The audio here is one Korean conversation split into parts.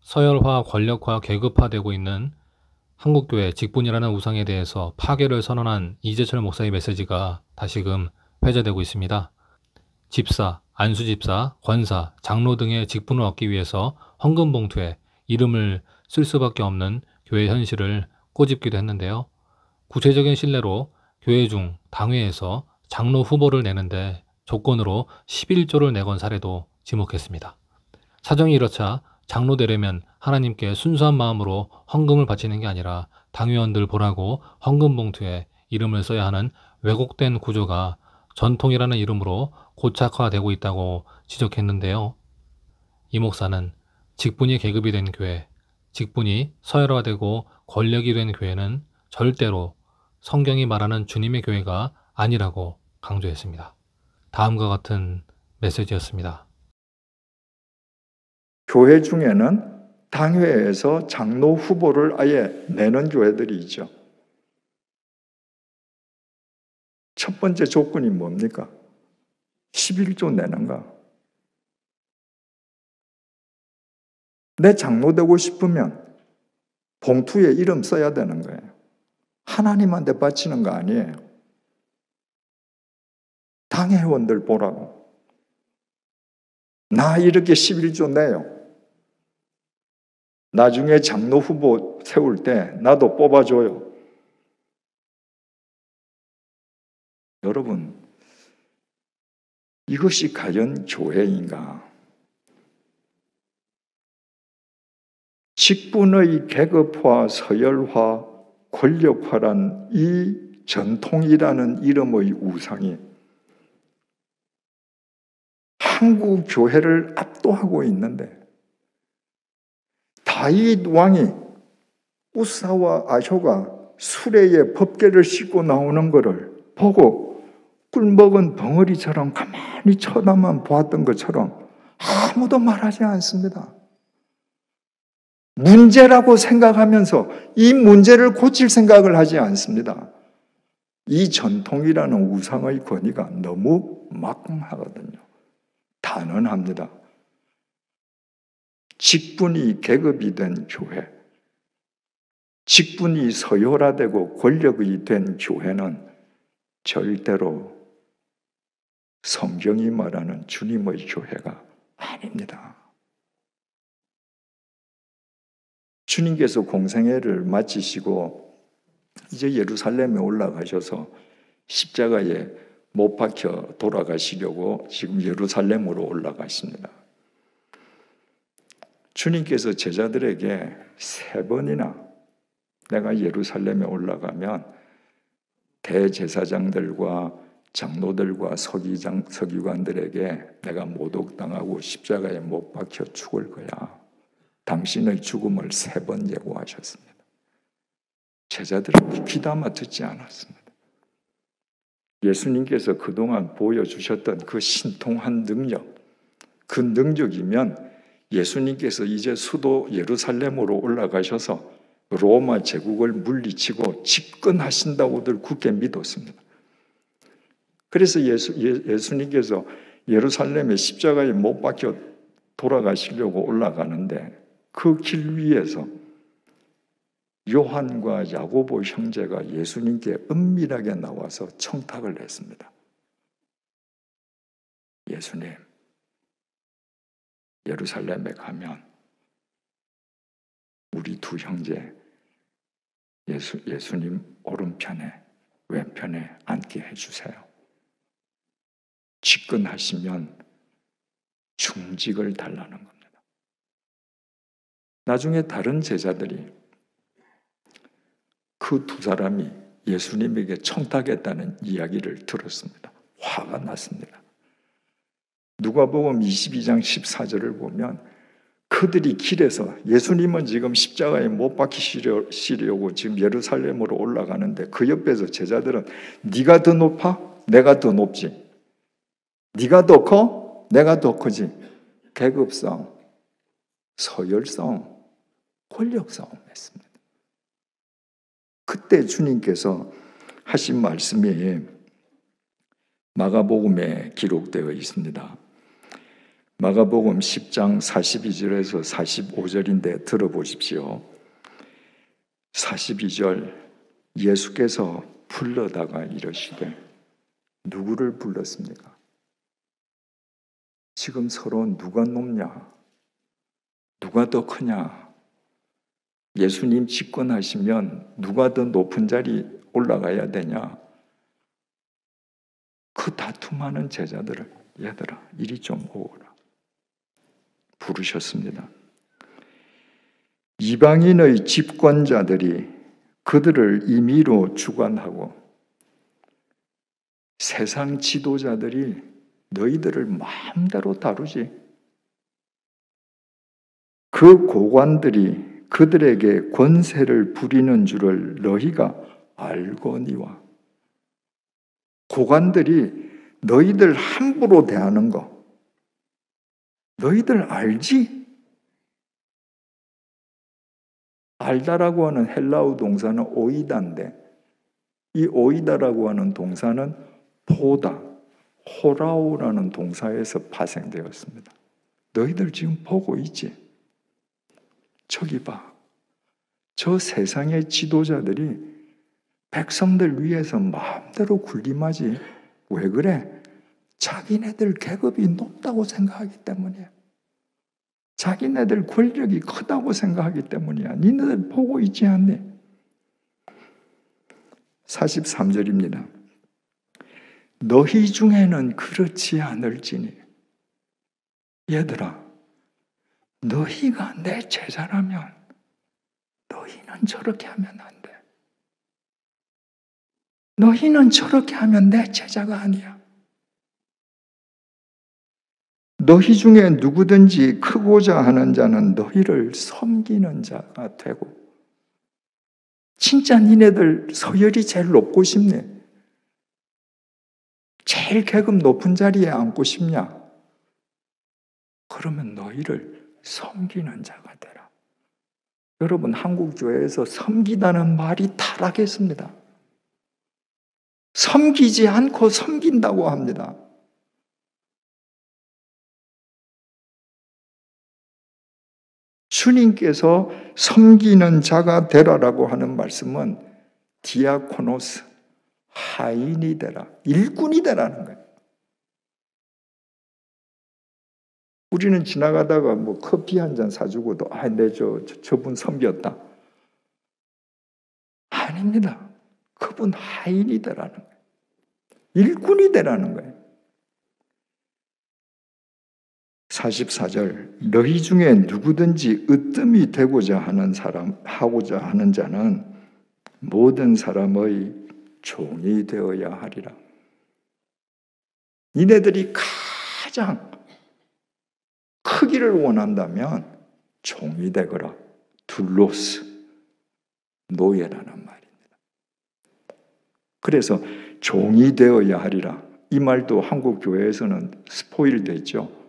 서열화, 권력화, 계급화되고 있는 한국교회 직분이라는 우상에 대해서 파괴를 선언한 이재철 목사의 메시지가 다시금 회자되고 있습니다. 집사, 안수집사, 권사, 장로 등의 직분을 얻기 위해서 헌금 봉투에 이름을 쓸 수밖에 없는 교회 현실을 꼬집기도 했는데요. 구체적인 신뢰로 교회 중 당회에서 장로 후보를 내는데 조건으로 11조를 내건 사례도 지목했습니다. 사정이 이렇자 장로 되려면 하나님께 순수한 마음으로 헌금을 바치는 게 아니라 당회원들 보라고 헌금 봉투에 이름을 써야 하는 왜곡된 구조가 전통이라는 이름으로 고착화되고 있다고 지적했는데요. 이 목사는 직분이 계급이 된 교회, 직분이 서열화되고 권력이 된 교회는 절대로 성경이 말하는 주님의 교회가 아니라고 강조했습니다. 다음과 같은 메시지였습니다. 교회 중에는 당회에서 장로 후보를 아예 내는 교회들이 있죠. 첫 번째 조건이 뭡니까? 11조 내는가? 내 장로 되고 싶으면 봉투에 이름 써야 되는 거예요. 하나님한테 바치는 거 아니에요. 당회원들 보라고. 나 이렇게 11조 내요. 나중에 장로 후보 세울 때 나도 뽑아줘요. 여러분, 이것이 과연 교회인가? 직분의 계급화, 서열화, 권력화란 이 전통이라는 이름의 우상이 한국 교회를 압도하고 있는데, 다윗 왕이 우사와 아효가 수레에 법궤를 싣고 나오는 것을 보고 꿀먹은 벙어리처럼 가만히 쳐다만 보았던 것처럼 아무도 말하지 않습니다. 문제라고 생각하면서 이 문제를 고칠 생각을 하지 않습니다. 이 전통이라는 우상의 권위가 너무 막강하거든요. 단언합니다. 직분이 계급이 된 교회, 직분이 서열화되고 권력이 된 교회는 절대로 성경이 말하는 주님의 교회가 아닙니다. 주님께서 공생애를 마치시고 이제 예루살렘에 올라가셔서 십자가에 못 박혀 돌아가시려고 지금 예루살렘으로 올라가십니다. 주님께서 제자들에게 3번이나 내가 예루살렘에 올라가면 대제사장들과 장로들과 서기관들에게 내가 모독당하고 십자가에 못 박혀 죽을 거야. 당신의 죽음을 3번 예고하셨습니다. 제자들은 귀담아 듣지 않았습니다. 예수님께서 그동안 보여주셨던 그 신통한 능력, 그 능력이면 예수님께서 이제 수도 예루살렘으로 올라가셔서 로마 제국을 물리치고 집권하신다고들 굳게 믿었습니다. 그래서 예수님께서 예루살렘에 십자가에 못 박혀 돌아가시려고 올라가는데 그 길 위에서 요한과 야고보 형제가 예수님께 은밀하게 나와서 청탁을 했습니다. 예수님, 예루살렘에 가면 우리 2 형제 예수님 오른편에 왼편에 앉게 해주세요. 집권하시면 중직을 달라는 겁니다. 나중에 다른 제자들이 그 2 사람이 예수님에게 청탁했다는 이야기를 들었습니다. 화가 났습니다. 누가복음 22장 14절을 보면 그들이 길에서 예수님은 지금 십자가에 못 박히시려고 지금 예루살렘으로 올라가는데 그 옆에서 제자들은 네가 더 높아? 내가 더 높지. 네가 더 커? 내가 더 크지. 계급싸움, 서열싸움, 권력싸움 했습니다. 그때 주님께서 하신 말씀이 마가복음에 기록되어 있습니다. 마가복음 10장 42절에서 45절인데 들어보십시오. 42절 예수께서 불러다가 이러시되 누구를 불렀습니까? 지금 서로 누가 높냐? 누가 더 크냐? 예수님 집권하시면 누가 더 높은 자리 올라가야 되냐? 그 다툼하는 제자들을 얘들아 이리 좀 오거라 부르셨습니다. 이방인의 집권자들이 그들을 임의로 주관하고 세상 지도자들이 너희들을 마음대로 다루지. 그 고관들이 그들에게 권세를 부리는 줄을 너희가 알거니와. 고관들이 너희들 함부로 대하는 거 너희들 알지? 알다라고 하는 헬라어 동사는 오이다인데 이 오이다라고 하는 동사는 보다, 호라오라는 동사에서 파생되었습니다. 너희들 지금 보고 있지? 저기 봐. 저 세상의 지도자들이 백성들 위해서 마음대로 군림하지. 왜 그래? 자기네들 계급이 높다고 생각하기 때문이야. 자기네들 권력이 크다고 생각하기 때문이야. 니네들 보고 있지 않니? 43절입니다. 너희 중에는 그렇지 않을지니. 얘들아, 너희가 내 제자라면 너희는 저렇게 하면 안 돼. 너희는 저렇게 하면 내 제자가 아니야. 너희 중에 누구든지 크고자 하는 자는 너희를 섬기는 자가 되고. 진짜 니네들 서열이 제일 높고 싶네. 제일 계급 높은 자리에 앉고 싶냐? 그러면 너희를 섬기는 자가 되라. 여러분, 한국교회에서 섬기다는 말이 타락했습니다. 섬기지 않고 섬긴다고 합니다. 주님께서 섬기는 자가 되라라고 하는 말씀은 디아코노스, 하인이 되라, 일꾼이 되라는 거예요. 우리는 지나가다가 뭐 커피 한 잔 사주고도 저분 섬겼다. 아닙니다. 그분 하인이 되라는 거예요. 일꾼이 되라는 거예요. 44절 너희 중에 누구든지 으뜸이 되고자 하는 자는 모든 사람의 종이 되어야 하리라. 니네들이 가장 크기를 원한다면 종이 되거라. 둘로스, 노예라는 말입니다. 그래서 종이 되어야 하리라. 이 말도 한국 교회에서는 스포일 됐죠.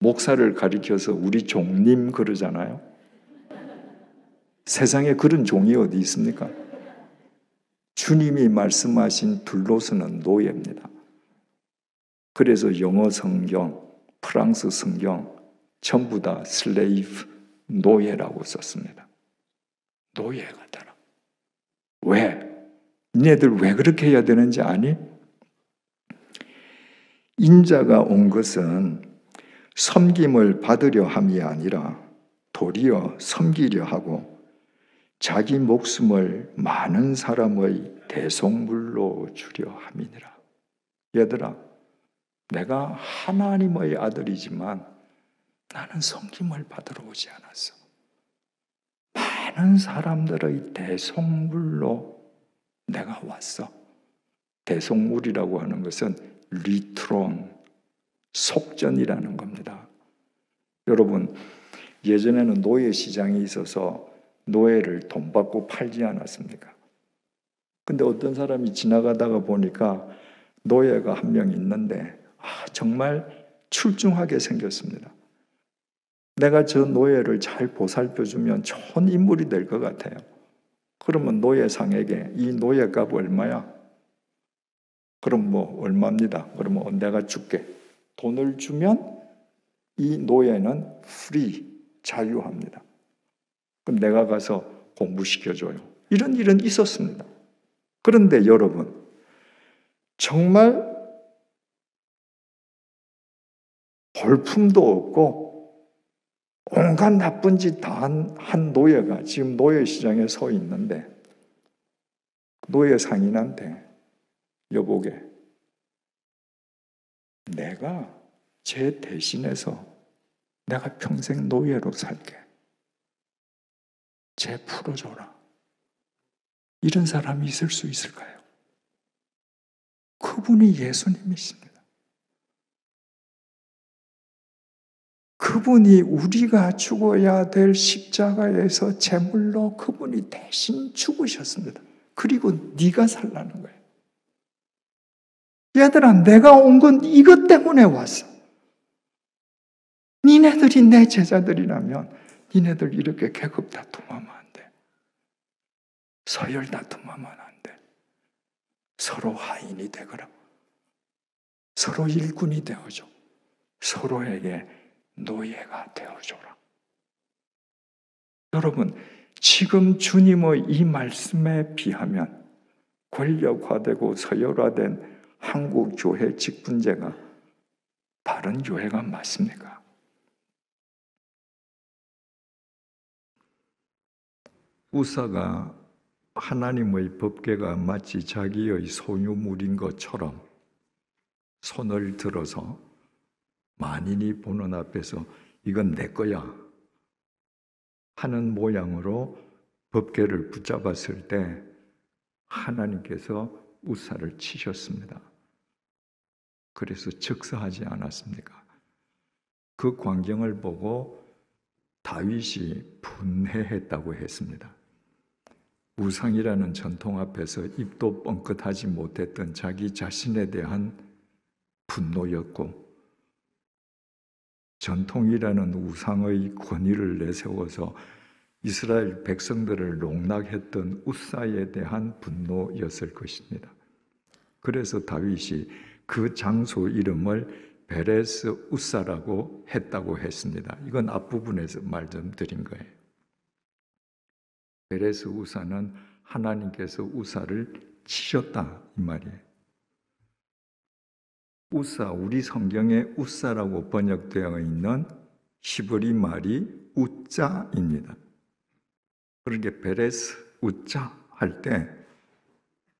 목사를 가리켜서 우리 종님 그러잖아요. 세상에 그런 종이 어디 있습니까? 주님이 말씀하신 둘로스는 노예입니다. 그래서 영어 성경, 프랑스 성경 전부 다 슬레이브, 노예라고 썼습니다. 노예가 되라. 왜? 니네들 왜 그렇게 해야 되는지 아니? 인자가 온 것은 섬김을 받으려 함이 아니라 도리어 섬기려 하고 자기 목숨을 많은 사람의 대속물로 주려 함이니라. 얘들아, 내가 하나님의 아들이지만 나는 섬김을 받으러 오지 않았어. 많은 사람들의 대속물로 내가 왔어. 대속물이라고 하는 것은 리트론, 속전이라는 겁니다. 여러분, 예전에는 노예 시장이 있어서 노예를 돈 받고 팔지 않았습니까? 근데 어떤 사람이 지나가다가 보니까 노예가 한 명 있는데 정말 출중하게 생겼습니다. 내가 저 노예를 잘 보살펴주면 좋은 인물이 될 것 같아요. 그러면 노예상에게 이 노예값 얼마야? 그럼 뭐 얼마입니다. 그러면 내가 줄게. 돈을 주면 이 노예는 free, 자유합니다. 그럼 내가 가서 공부시켜줘요. 이런 일은 있었습니다. 그런데 여러분, 정말 볼품도 없고 온갖 나쁜 짓 다 한 노예가 지금 노예시장에 서 있는데 노예 상인한테 여보게, 내가 제 대신해서 내가 평생 노예로 살게. 쟤 풀어줘라. 이런 사람이 있을 수 있을까요? 그분이 예수님이십니다. 그분이 우리가 죽어야 될 십자가에서 제물로 그분이 대신 죽으셨습니다. 그리고 네가 살라는 거예요. 얘들아, 내가 온 건 이것 때문에 왔어. 니네들이 내 제자들이라면 니네들 이렇게 계급 다툼하면 안 돼. 서열 다툼하면 안 돼. 서로 하인이 되거라. 서로 일꾼이 되어줘. 서로에게 노예가 되어줘라. 여러분, 지금 주님의 이 말씀에 비하면 권력화되고 서열화된 한국 교회 직분제가 바른 교회가 맞습니까? 우사가 하나님의 법궤가 마치 자기의 소유물인 것처럼 손을 들어서 만인이 보는 앞에서 이건 내 거야 하는 모양으로 법궤를 붙잡았을 때 하나님께서 우사를 치셨습니다. 그래서 즉사하지 않았습니까? 그 광경을 보고 다윗이 분해했다고 했습니다. 우상이라는 전통 앞에서 입도 뻥끗하지 못했던 자기 자신에 대한 분노였고, 전통이라는 우상의 권위를 내세워서 이스라엘 백성들을 농락했던 우사에 대한 분노였을 것입니다. 그래서 다윗이 그 장소 이름을 베레스 우사라고 했다고 했습니다. 이건 앞부분에서 말 좀 드린 거예요. 베레스 우사는 하나님께서 우사를 치셨다 이 말이에요. 우사, 우리 성경에 우사라고 번역되어 있는 히브리 말이 우자입니다. 그러니까 베레스 우자 할 때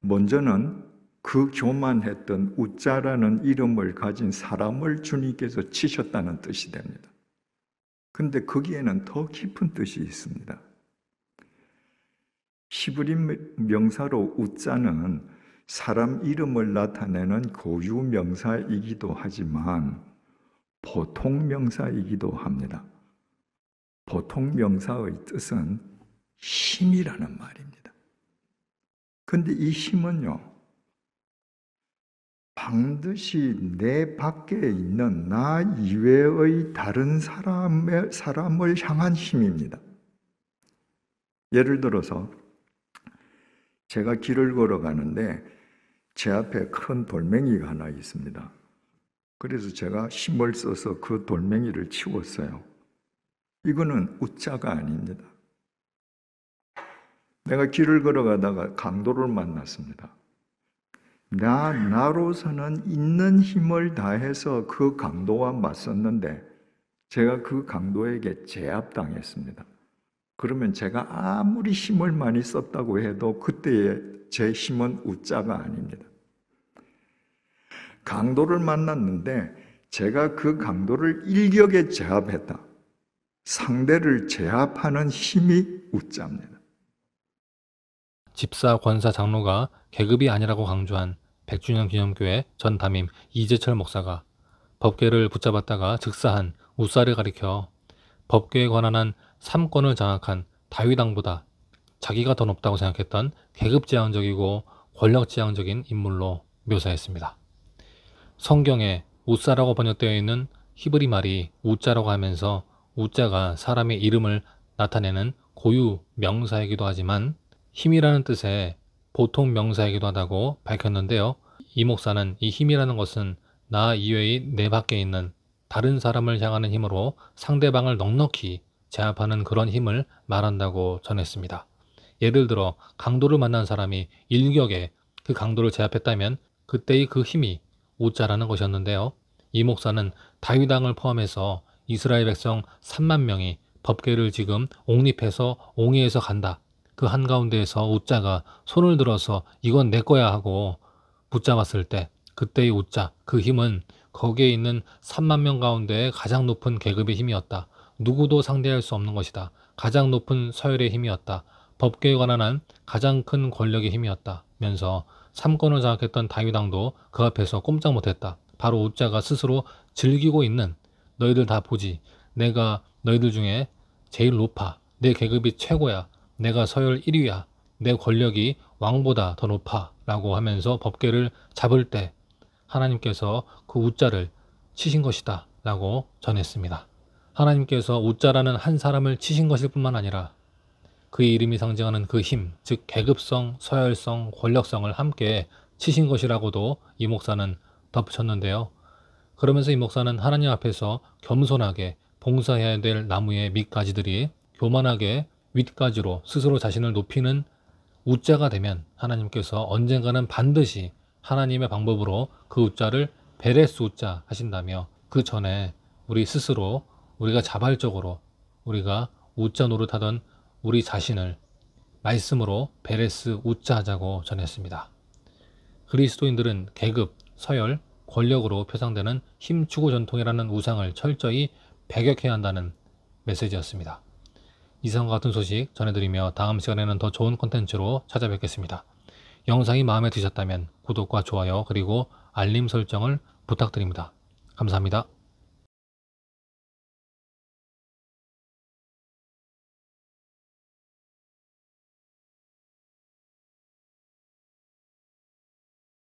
먼저는 그 교만했던 우자라는 이름을 가진 사람을 주님께서 치셨다는 뜻이 됩니다. 그런데 거기에는 더 깊은 뜻이 있습니다. 히브리 명사로 우자는 사람 이름을 나타내는 고유 명사이기도 하지만 보통 명사이기도 합니다. 보통 명사의 뜻은 힘이라는 말입니다. 그런데 이 힘은요, 반드시 내 밖에 있는 나 이외의 다른 사람을 향한 힘입니다. 예를 들어서 제가 길을 걸어가는데 제 앞에 큰 돌멩이가 하나 있습니다. 그래서 제가 힘을 써서 그 돌멩이를 치웠어요. 이거는 우자가 아닙니다. 내가 길을 걸어가다가 강도를 만났습니다. 나로서는 있는 힘을 다해서 그 강도와 맞섰는데 제가 그 강도에게 제압당했습니다. 그러면 제가 아무리 힘을 많이 썼다고 해도 그때의 제 힘은 우자가 아닙니다. 강도를 만났는데 제가 그 강도를 일격에 제압했다. 상대를 제압하는 힘이 우자입니다. 집사, 권사, 장로가 계급이 아니라고 강조한 100주년 기념교회 전 담임 이재철 목사가 법궤를 붙잡았다가 즉사한 우사를 가리켜 법궤에 관한 3권을 장악한 다윗왕보다 자기가 더 높다고 생각했던 계급지향적이고 권력지향적인 인물로 묘사했습니다. 성경에 우사라고 번역되어 있는 히브리 말이 우자라고 하면서 우자가 사람의 이름을 나타내는 고유 명사이기도 하지만 힘이라는 뜻의 보통 명사이기도 하다고 밝혔는데요. 이 목사는 이 힘이라는 것은 나 이외의 내 밖에 있는 다른 사람을 향하는 힘으로 상대방을 넉넉히 제압하는 그런 힘을 말한다고 전했습니다. 예를 들어 강도를 만난 사람이 일격에 그 강도를 제압했다면 그때의 그 힘이 우자라는 것이었는데요. 이 목사는 다윗왕을 포함해서 이스라엘 백성 3만 명이 법궤를 지금 옹립해서 옹이에서 간다. 그 한가운데에서 우자가 손을 들어서 이건 내 거야 하고 붙잡았을 때 그때의 우자, 그 힘은 거기에 있는 3만 명 가운데 가장 높은 계급의 힘이었다. 누구도 상대할 수 없는 것이다. 가장 높은 서열의 힘이었다. 법궤에 관한 한 가장 큰 권력의 힘이었다. 면서 3권을 장악했던 다윗왕도 그 앞에서 꼼짝 못했다. 바로 우자가 스스로 즐기고 있는 너희들 다 보지. 내가 너희들 중에 제일 높아. 내 계급이 최고야. 내가 서열 1위야. 내 권력이 왕보다 더 높아. 라고 하면서 법궤를 잡을 때 하나님께서 그 우자를 치신 것이다. 라고 전했습니다. 하나님께서 우자라는 한 사람을 치신 것일 뿐만 아니라 그의 이름이 상징하는 그 힘, 즉 계급성, 서열성, 권력성을 함께 치신 것이라고도 이 목사는 덧붙였는데요. 그러면서 이 목사는 하나님 앞에서 겸손하게 봉사해야 될 나무의 밑가지들이 교만하게 윗가지로 스스로 자신을 높이는 우자가 되면 하나님께서 언젠가는 반드시 하나님의 방법으로 그 우자를 베레스 우자 하신다며, 그 전에 우리 스스로 우리가 자발적으로 우리가 우자 노릇하던 우리 자신을 말씀으로 베레스 우자 하자고 전했습니다. 그리스도인들은 계급, 서열, 권력으로 표상되는 힘추구 전통이라는 우상을 철저히 배격해야 한다는 메시지였습니다. 이상과 같은 소식 전해드리며 다음 시간에는 더 좋은 콘텐츠로 찾아뵙겠습니다. 영상이 마음에 드셨다면 구독과 좋아요 그리고 알림 설정을 부탁드립니다. 감사합니다.